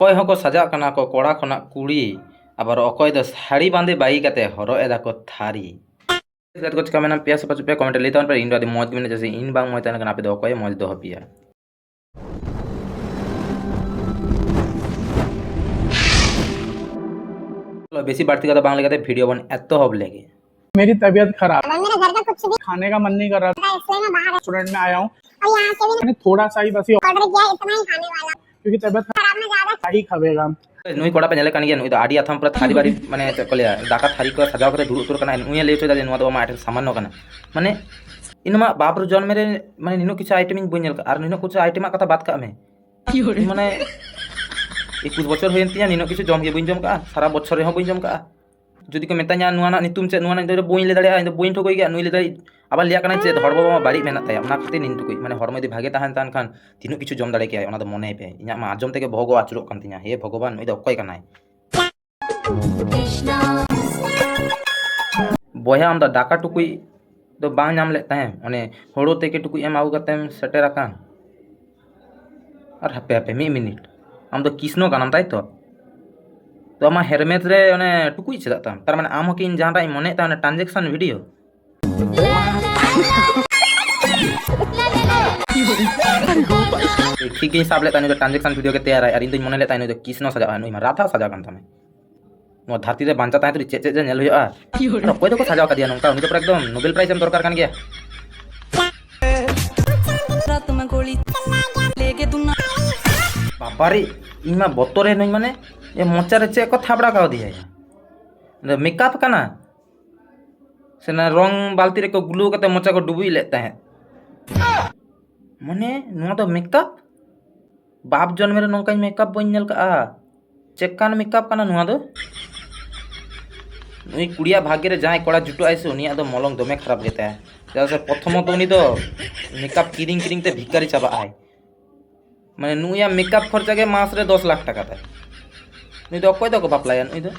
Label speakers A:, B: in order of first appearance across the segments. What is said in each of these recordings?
A: অকয় Hoco সাজা কানা কো কড়া খনা কুড়ি আবার অকয় দো শাড়ি বাঁধে বাই কাতে হরো এদা কো থারি को चिका मैंने पिया सपा चुपिया कमेंट लेता हूं पर इन आदि मौज में जैसे इन बांग मौज तन कना पे दो कोई मौज दो पिया चलो बेसी बढ़ती का तो बांग लगाते वीडियो बन एतो हब लेगे
B: मेरी तबीयत खराब है,
C: मेरे घर का कुछ भी
B: खाने का मन नहीं कर रहा था,
C: इसलिए मैं बाहर
B: रेस्टोरेंट में आया हूँ।
C: और यहाँ से भी
B: मैंने थोड़ा सा ही बस ये
C: ऑर्डर किया इतना ही खाने वाला
B: क्योंकि तबीयत
C: खराब में ज्यादा
B: खराब ही खावेगा।
A: नुई कोड़ा पे नेले कान गया नुई तो आडी अथम पर थारी बारी माने चकले दाका थारी को सजाव करे दुरु तुर कना नुई ले चो दादे नुआ तो मा आटे सामान्य कना माने इनमा बाप रु जन्म रे माने निनो किछ आइटम इन बनेल का आर निनो कुछ आइटम कथा बात का में माने 21 बछर होयन तिया निनो किछ जम गे बइन जम का सारा बछर रे हो बइन जम का जुदी को मेता नुआ ना नितुम चे नुआ ना बोइन ले दाड़े इन बोइन ठोकई गया नुई ले दाड़ी आबार लिया कना चे हर बाबा बाड़ी मेना ताया ओना खाते निन टुकुई माने हरमो दि भागे ताहन तान खान तिनु किछु जम दाड़े के ओना दो मने पे इया मा आजम तेके भोगो आचुरो कान तिया हे भगवान नुई दो अकय कनाय बया आम दा दाका टुकुई दो बांग नाम ले ताहे माने होड़ो तेके टुकुई एम आउ कतेम सेटेर आकान और हापे हापे मी मिनिट आम दो किसनो कानाम ताई तो आमा हेरमेट रे ओने टुकुई चेदा ताम तार माने आम हकिन जहांटा मने ता ट्रांजैक्शन वीडियो ठीक हिसाब ले तानी तो ट्रांजैक्शन वीडियो के तैयार है और इन मने ले तानी तो किसनो सजा नुई मा राथा सजा कान तामे नो धरती रे बांचा ताहे तो चे चे नेल होया और कोई तो सजाव का दिया नंका उनी तो पूरा एकदम नोबेल प्राइज एम दरकार कान गया
D: रात में गोली लेके तू ना
A: बाबारे इमा बतरे नई माने ये मोचा रे चे को थाबड़ा का दिया है मेकअप कना सेना रंग बाल्टी रे को ग्लू कते मोचा को डुबई लेता है माने नुआ तो मेकअप बाप जन्म रे नंका मेकअप बइन नेल का चेक कान मेकअप कना नुआ दो नुई कुड़िया भाग्य रे जहां कोड़ा जुटो आइसे उनिया दो मलंग दमे खराब गेता है जैसे प्रथम तो उनी दो मेकअप किरिंग किरिंग ते भिखारी चाबा आय माने नुया मेकअप खर्चा के मास रे 10 लाख टाका ताय नुई दो अकय दो को बापलाया नुई दो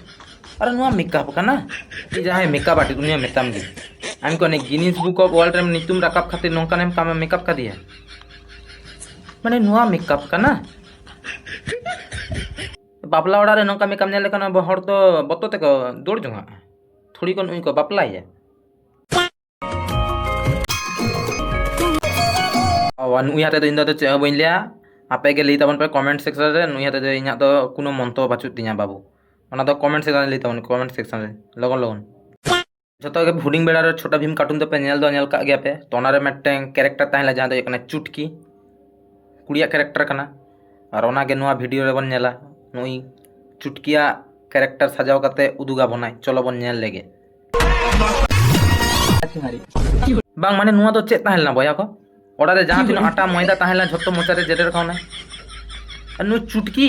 A: अरे नुआ मेकअप कना ई जहां मेकअप आटी दुनिया मेताम गे आम को ने गिनीज बुक ऑफ वर्ल्ड रे नितुम राकाब खातिर नोंका नेम काम मेकअप का दिया माने नुआ मेकअप कना बापला ओड़ा रे नोंका मेकअप नेले कना हर तो बतो ते को दौड़ जोंगा थोड़ी को नुई को बापलाया और नुई हाते इन दो चे बइन लिया आपे के लई तबन पे कमेंट सेक्शन रे नुई हाते इना तो कोनो मंतो बाचु तिया बाबू ओना तो कमेंट सेक्शन लई तबन कमेंट सेक्शन रे लगन लगन जतो के फुडिंग बेड़ा रे छोटा भीम कार्टून तो पे नेल दो नेल का गया पे तोना रे मेटें कैरेक्टर ताहला जहां दो कना चुटकी कुड़िया कैरेक्टर कना और ओना के नुआ वीडियो रे बन नेला नुई चुटकिया कैरेक्टर सजाव कते उदुगा बनाय चलो बन नेल लेगे बांग माने नुआ तो चेत ताहला बया को ओड़ा रे जहां तिनो आटा मैदा ताहला झत्तो मोचा रे जेडर खावना और नु चुटकी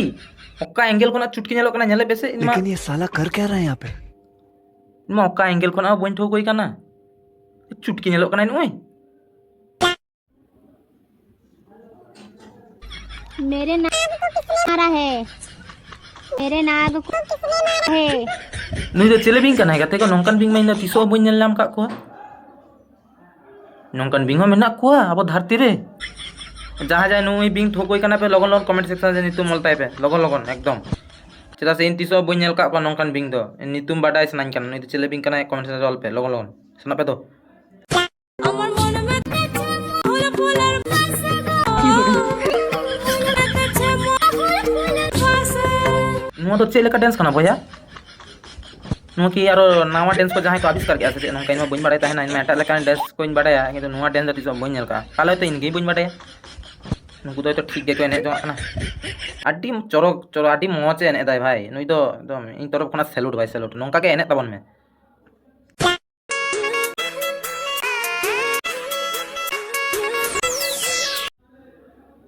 A: ओका एंगल कोना चुटकी नेलो कना नेले बेसे इनमा
E: लेकिन ये साला कर क्या रहा है यहाँ पे?
A: इनमा ओका एंगल कोना बइन ठो कोई कना चुटकी नेलो कना नुई
C: मेरे नाग को किसने मारा है मेरे नाग को किसने मारा है
A: नुई दो चेले बिंग कना गते को नोंकन बिंग में तिसो बइन नेल नाम का को नोंकन बिंग में ना को अब धरती रे जहाँ जाए नुई बिंग ठोकोई कना पे लगन लगन कमेंट सेक्शन रे नितुम मलताय पे लगन लगन एकदम चेदा से इन तिसो बइन नेल का को नोंकन बिंग दो नितुम बाडाय सनाइन कना नुई चेले बिंग कना कमेंट सेक्शन ऑल पे लगन लगन सना पे दो
D: আমার মন में ফুল ফুলের
A: नुआ तो चेले का डांस कना भैया नुआ की यारो नावा डांस को जहां को आविष्कार के आसे नोंका इनमा बइन बाडाय ताहेना इनमा एटा लेकान डांस को इन बाडाया किंतु नुआ डांस तिसो बइन नेल का काले तो इनगे बइन बाडाया नुकु तो ठीक गे को एने जो कना आडी चोरक चोर आडी मौज एने दाय भाई नुई दो एकदम इन तरफ खना सैल्यूट भाई सैल्यूट नोंका के एने तबन में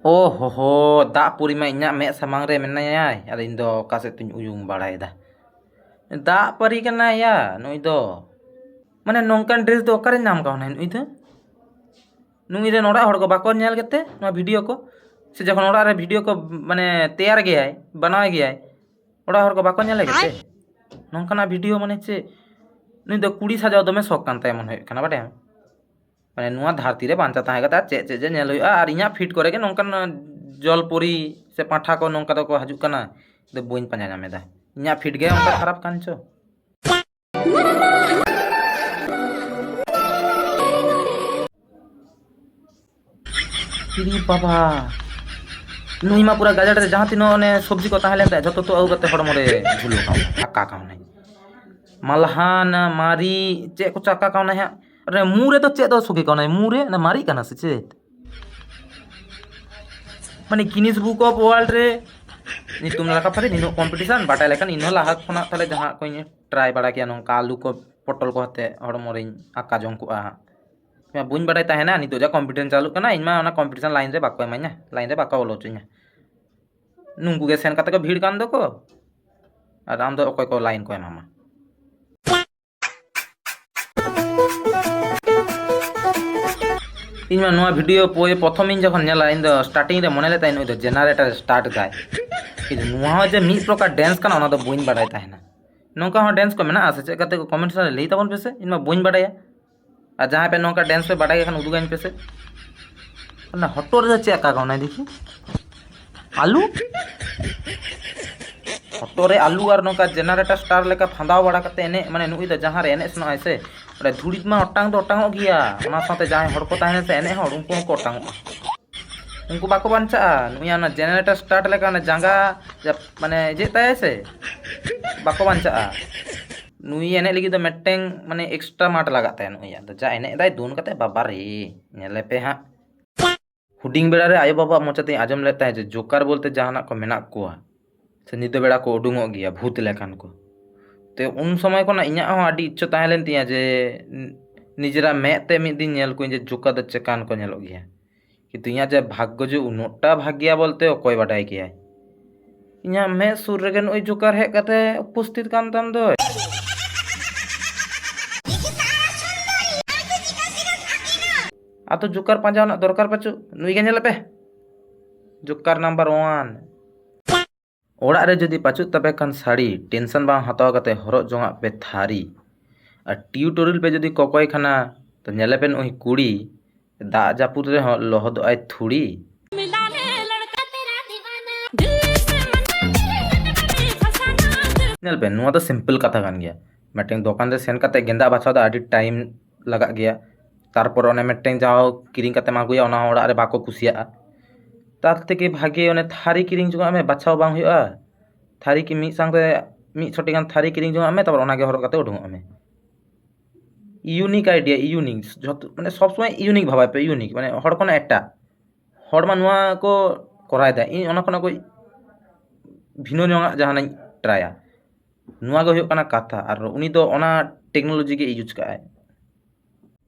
A: ओ हो दा पुरी में इना मे सामांग रे मेनाया अद इन दो कासे तुम उयुंग बाड़ाय दा दा परी कना या नुई दो माने नोंकन ड्रेस दो ओकारे नाम का होना नुई दो नुई रे नोड़ा हड़ को बाको नेल केते नो वीडियो को से जखन ओड़ा रे वीडियो को माने तैयार गया है बनाया गया है ओड़ा हड़ को बाको नेल केते नोंकना वीडियो माने चे नुई दो कुड़ी सजाव दमे शौक कान ताय मन होय कना बाटे माने नुआ धरती रे बांचा ताहे कता चे चे जे नेल होया और इया फिट करे के नोंकन जलपुरी से पाठा को नोंका तो को हजु कना ᱫᱚ ᱵᱟᱹᱧ ᱯᱟᱸᱡᱟ ᱧᱟᱢᱮᱫᱟ ᱤᱧᱟᱹᱜ ᱯᱷᱤᱴ ᱜᱮ ᱚᱱᱠᱟ ᱠᱷᱟᱨᱟᱯ ᱠᱟᱱ ᱪᱚ বাবা নুই মা পুরা গাজারে যাহা তিনো মানে সবজি কো তাহলে যত তো আউ কাতে হড়মরে ঝুলু খাও আকা খাও নাই মালহান মারি চে কো চাকা খাও নাই আরে মুরে তো চে তো সুকি খাও নাই মুরে না মারি কানা সে চে মানে গিনিস বুক অফ ওয়ার্ল্ড রে নিতুম লাকা পারে নিনো কম্পিটিশন বাটাই লেখান ইনো লাহা খনা তাহলে যাহা কইনি ট্রাই বাড়া কিয়া নঙ্কা আলু को পটল को हते हड़मरे आका जंको आ बुन बाड़ाय ताहेना नितो जा कॉम्पिटिशन चालू कना इनमा ओना कॉम्पिटिशन लाइन रे बाको एमाइना लाइन रे बाको बोलो चुइना नुंगु गे सेन काते को भीड़ कान दो को আর আম দো অকয় কো লাইন কয় মামা ইনমা নোয়া ভিডিও পোয়ে প্রথম ইন যখন নেলা ইন দো স্টার্টিং রে মনে লেতা ইন ওই দো জেনারেটর স্টার্ট গায় কিন্তু নোয়া যে মি প্রকার ডান্স কানা ওনা দো বুইন বাড়াই তাহেনা नौका हाँ डांस को मेना आसे चेक करते को कमेंट्स रे लई ताबन पेसे इनमा बोइन बाडाया आ जहां पे नौका डांस पे बाडाय खान उदुगाइन पेसे ना हटोर जे चेक का कोना देखि आलू हटोरे आलू और नौका जनरेटर स्टार लेका फांदाव बड़ा करते एने माने नुई द जहां रे एने सनो आइसे ओरे धुड़ित मा अटांग दो अटांग गिया ओना साथे जहां हड़ को ताहेने से एने हड़ उनको को अटांग उनको बाको बांचा नुया ना जनरेटर स्टार्ट लेका ना जांगा माने जे ताय से बाको बांचा नुई एने लगी तो मेटेंग माने एक्स्ट्रा माट लगाता है नुई तो जा एने दाय दोन कते बाबा रे नेले पे हां हुडिंग बेड़ा रे आयो बाबा मोचते आजम लेता है जे जोकर बोलते जहाना को मेना कोआ से निदो बेड़ा को उडुंगो गया भूत लेखान को ते उन समय को ना इnya हो आडी इच्छा ताहेलेन तिया जे निजरा मेते मिद दिन नेल को जे जोका द चेकान को नेलो गया कि तिया जे भाग्य जो उनोटा भाग्या बोलते कोई बाडाय किया इnya मे सुर रेगन ओई जोकर हे कते उपस्थित कान ताम दो आतो जोकर पांजाव ना दरकार पाचु नुई गे नेले पे जोकर नंबर 1 ओड़ा रे जदी पाचु तबे कान साड़ी टेंशन बा हताव कते हरो जोंगा पे थारी और ट्यूटोरियल पे जदी कोकोय खाना तो नेले पेन ओही कुड़ी दा जापुर रे लहद आय थुड़ी
D: मिलाने लड़का तेरा दीवाना दिल से मना फसाना
A: नेल पे नुआ तो सिंपल कथा कान गया मेटेंग दुकान रे सेन कते गेंदा बाछा दा आडी टाइम लगा गया तारपर ओने मेटेंग जाओ किरिंग कते मागुया ओना ओड़ा रे बाको कुसिया तार থেকে ভাগে ওনে থারি কিরিং জুগা আমি বাছাও বাং হইয়া থারি কি মি সাংতে মি ছোটি গান থারি কিরিং জুগা আমি তারপর ওনাকে হর কাতে উঠুং আমি ইউনিক আইডিয়া ইউনিক যত মানে সব সময় ইউনিক ভাবাই পে ইউনিক মানে হড় কোন একটা হড় মা নোয়া को করাই দা ই ওনা কোনা কই ভিন্ন জঙ্গা জাহানা ট্রায়া নোয়া গো হইও কানা কথা আর উনি তো ওনা টেকনোলজি के ইউজ কায়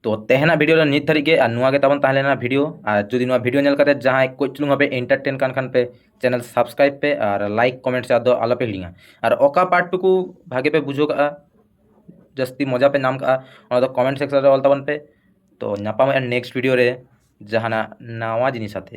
A: तो तेहना वीडियो नित धरी के नुआ के तबन ताहले ना वीडियो और जदि नुआ वीडियो नेल कते जहां कोई चुलुंग पे एंटरटेन कान खान पे चैनल सब्सक्राइब पे और लाइक कमेंट से आदो आलो पे हिलिंगा और ओका पार्ट टुकु भागे पे बुझो का जस्ती मजा पे नाम का ओना तो कमेंट सेक्शन रे ऑल तबन पे तो नापाम नेक्स्ट वीडियो रे जहाना नावा जिनिस साथे।